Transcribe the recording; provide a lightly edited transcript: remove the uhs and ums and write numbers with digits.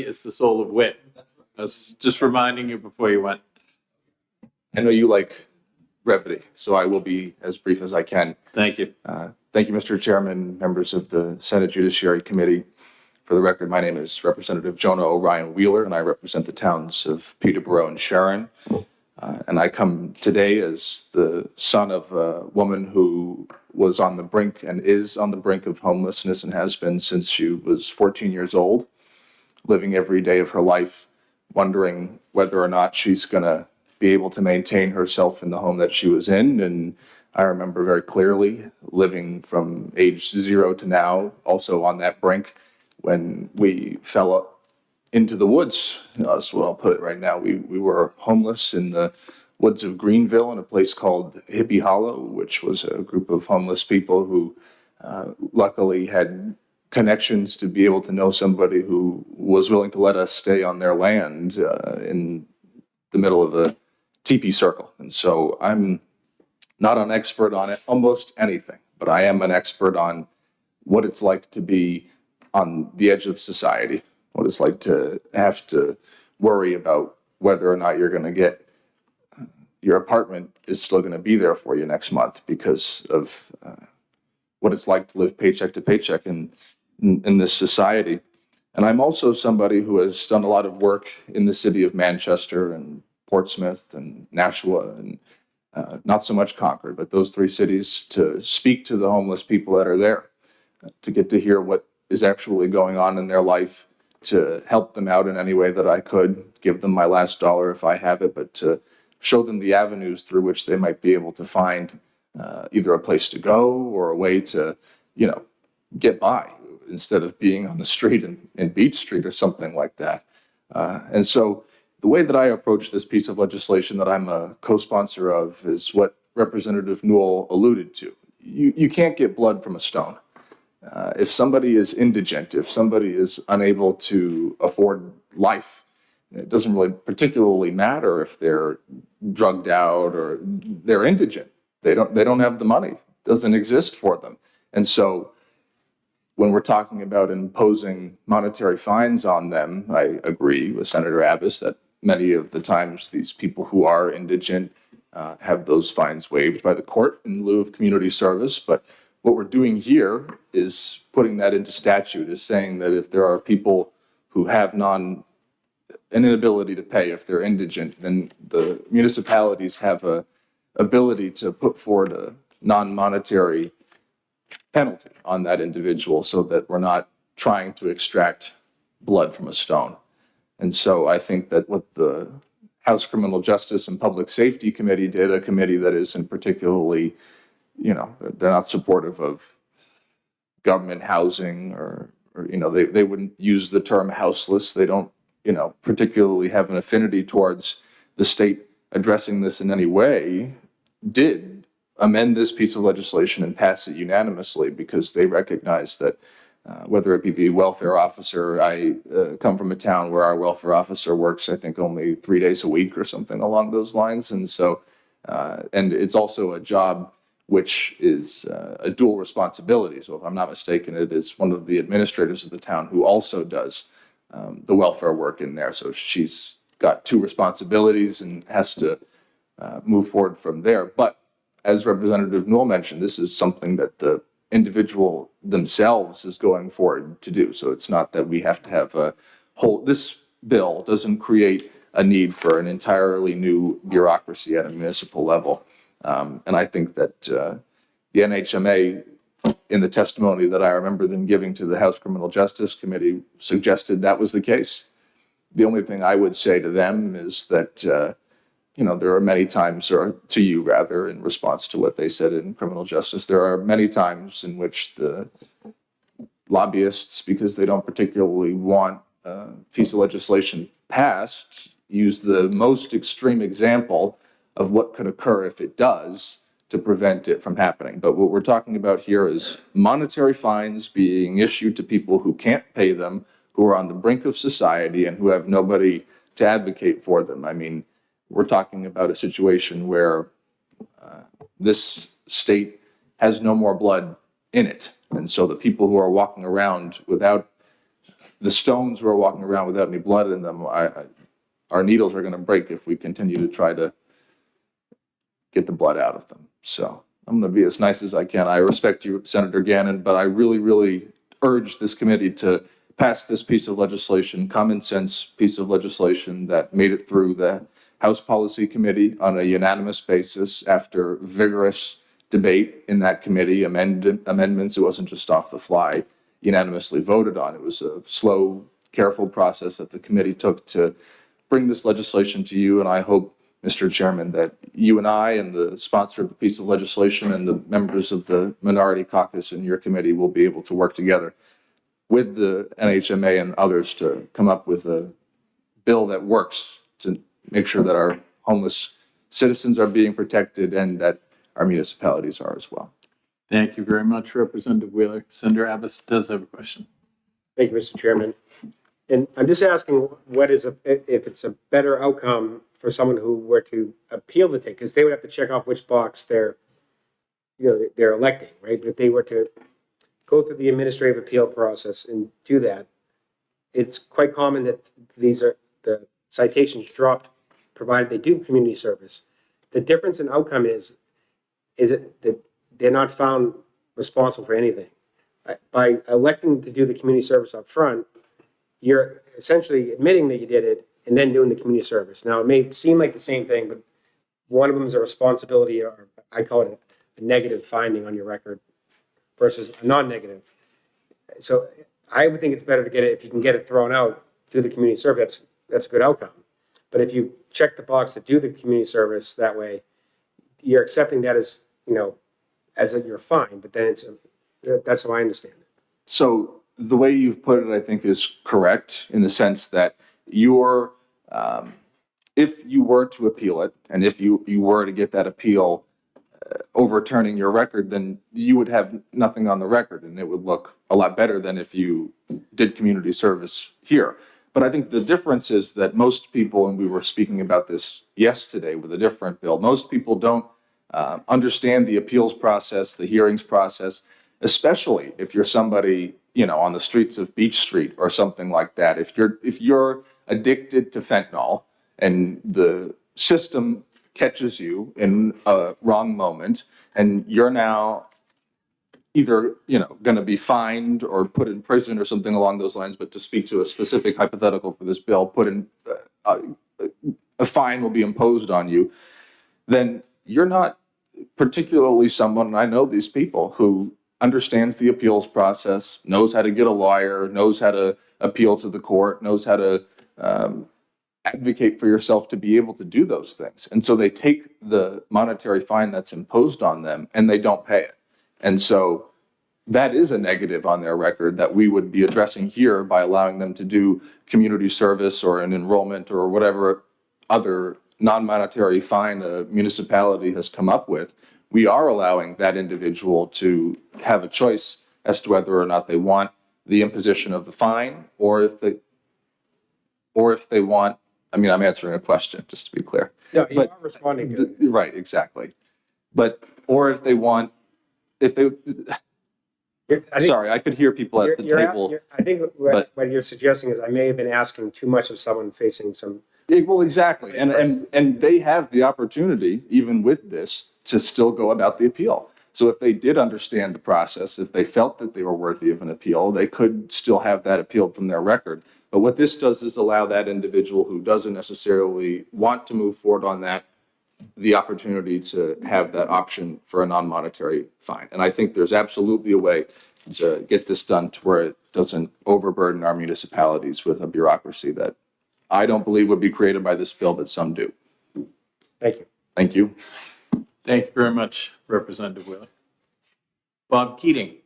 Is the soul of wit. I was just reminding you before you went. I know you like brevity, so I will be as brief as I can. Thank you. Thank you, Mr. Chairman, members of the Senate Judiciary Committee. For the record, my name is Representative Jonah O'Ryan Wheeler, and I represent the towns of Peterborough and Sharon. And I come today as the son of a woman who was on the brink and is on the brink of homelessness and has been since she was 14 years old, living every day of her life, wondering whether or not she's going to be able to maintain herself in the home that she was in. And I remember very clearly living from age 0 to now, also on that brink, when we fell into the woods. That's what I'll put it right now. We were homeless in the woods of Greenville in a place called Hippie Hollow, which was a group of homeless people who luckily had connections to be able to know somebody who was willing to let us stay on their land in the middle of a teepee circle. And so I'm not an expert on it, almost anything, but I am an expert on what it's like to be on the edge of society, what it's like to have to worry about whether or not you're going to get your apartment is still going to be there for you next month because of what it's like to live paycheck to paycheck in this society. And I'm also somebody who has done a lot of work in the city of Manchester and Portsmouth and Nashua and not so much Concord, but those 3 cities, to speak to the homeless people that are there, to get to hear what is actually going on in their life, to help them out in any way that I could, give them my last dollar if I have it, but to show them the avenues through which they might be able to find either a place to go or a way to, get by instead of being on the street in Beach Street or something like that. And so the way that I approach this piece of legislation that I'm a co-sponsor of is what Representative Newell alluded to. You can't get blood from a stone. If somebody is indigent, if somebody is unable to afford life, it doesn't really particularly matter if they're drugged out or they're indigent. They don't have the money. It doesn't exist for them. And so when we're talking about imposing monetary fines on them, I agree with Senator Abbas that many of the times these people who are indigent have those fines waived by the court in lieu of community service. But what we're doing here is putting that into statute, is saying that if there are people who have an inability to pay, if they're indigent, then the municipalities have a ability to put forward a non-monetary penalty on that individual so that we're not trying to extract blood from a stone. And so I think that what the House Criminal Justice and Public Safety Committee did, a committee that isn't particularly, they're not supportive of government housing or they wouldn't use the term houseless. They don't, particularly have an affinity towards the state addressing this in any way, did amend this piece of legislation and pass it unanimously because they recognize that whether it be the welfare officer, I come from a town where our welfare officer works, I think, only 3 days a week or something along those lines. And so, and it's also a job which is a dual responsibility. So if I'm not mistaken, it is one of the administrators of the town who also does the welfare work in there. So she's got 2 responsibilities and has to move forward from there. But as Representative Newell mentioned, this is something that the individual themselves is going forward to do. So it's not that we have to have this bill doesn't create a need for an entirely new bureaucracy at a municipal level. And I think that the NHMA, in the testimony that I remember them giving to the House Criminal Justice Committee, suggested that was the case. The only thing I would say to them is that, there are many times, or to you rather, in response to what they said in criminal justice, there are many times in which the lobbyists, because they don't particularly want a piece of legislation passed, use the most extreme example of what could occur if it does to prevent it from happening. But what we're talking about here is monetary fines being issued to people who can't pay them, who are on the brink of society and who have nobody to advocate for them. I mean, we're talking about a situation where this state has no more blood in it. And so the people who are walking around without the stones who are walking around without any blood in them, our needles are going to break if we continue to try to get the blood out of them. So I'm going to be as nice as I can. I respect you, Senator Gannon, but I really, really urge this committee to pass this piece of legislation, common sense piece of legislation that made it through the House Policy Committee on a unanimous basis after vigorous debate in that committee, amendments. It wasn't just off the fly, unanimously voted on. It was a slow, careful process that the committee took to bring this legislation to you. And I hope, Mr. Chairman, that you and I and the sponsor of the piece of legislation and the members of the minority caucus in your committee will be able to work together with the NHMA and others to come up with a bill that works to make sure that our homeless citizens are being protected and that our municipalities are as well. Thank you very much, Representative Wheeler. Senator Abbas does have a question. Thank you, Mr. Chairman. And I'm just asking if it's a better outcome for someone who were to appeal the ticket, because they would have to check off which box they're electing, right? But if they were to go through the administrative appeal process and do that, it's quite common that the citations dropped, provided they do community service. The difference in outcome is it that they're not found responsible for anything. By electing to do the community service up front, you're essentially admitting that you did it and then doing the community service. Now, it may seem like the same thing, but one of them is a responsibility, or I call it a negative finding on your record versus a non-negative. So I would think it's better to get it, if you can get it thrown out through the community service, that's a good outcome. But if you check the box to do the community service that way, you're accepting that as, you're fine, but then that's how I understand it. So the way you've put it, I think, is correct in the sense that if you were to appeal it, and if you were to get that appeal overturning your record, then you would have nothing on the record, and it would look a lot better than if you did community service here. But I think the difference is that most people, and we were speaking about this yesterday with a different bill, most people don't understand the appeals process, the hearings process, especially if you're somebody, on the streets of Beach Street or something like that. If you're addicted to fentanyl and the system catches you in a wrong moment and you're now either, going to be fined or put in prison or something along those lines, but to speak to a specific hypothetical for this bill, a fine will be imposed on you, then you're not particularly someone, and I know these people, who understands the appeals process, knows how to get a lawyer, knows how to appeal to the court, knows how to advocate for yourself to be able to do those things. And so they take the monetary fine that's imposed on them and they don't pay it. And so that is a negative on their record that we would be addressing here by allowing them to do community service or an enrollment or whatever other non-monetary fine a municipality has come up with. We are allowing that individual to have a choice as to whether or not they want the imposition of the fine or if they want, I'm answering a question, just to be clear. No, you are responding to it. Right, exactly. Or if they want, sorry, I could hear people at the table. I think what you're suggesting is I may have been asking too much of someone facing some. Well, exactly. And they have the opportunity, even with this, to still go about the appeal. So if they did understand the process, if they felt that they were worthy of an appeal, they could still have that appealed from their record. But what this does is allow that individual who doesn't necessarily want to move forward on that, the opportunity to have that option for a non-monetary fine. And I think there's absolutely a way to get this done to where it doesn't overburden our municipalities with a bureaucracy that I don't believe would be created by this bill, but some do. Thank you. Thank you. Thank you very much, Representative Wheeler. Bob Keating.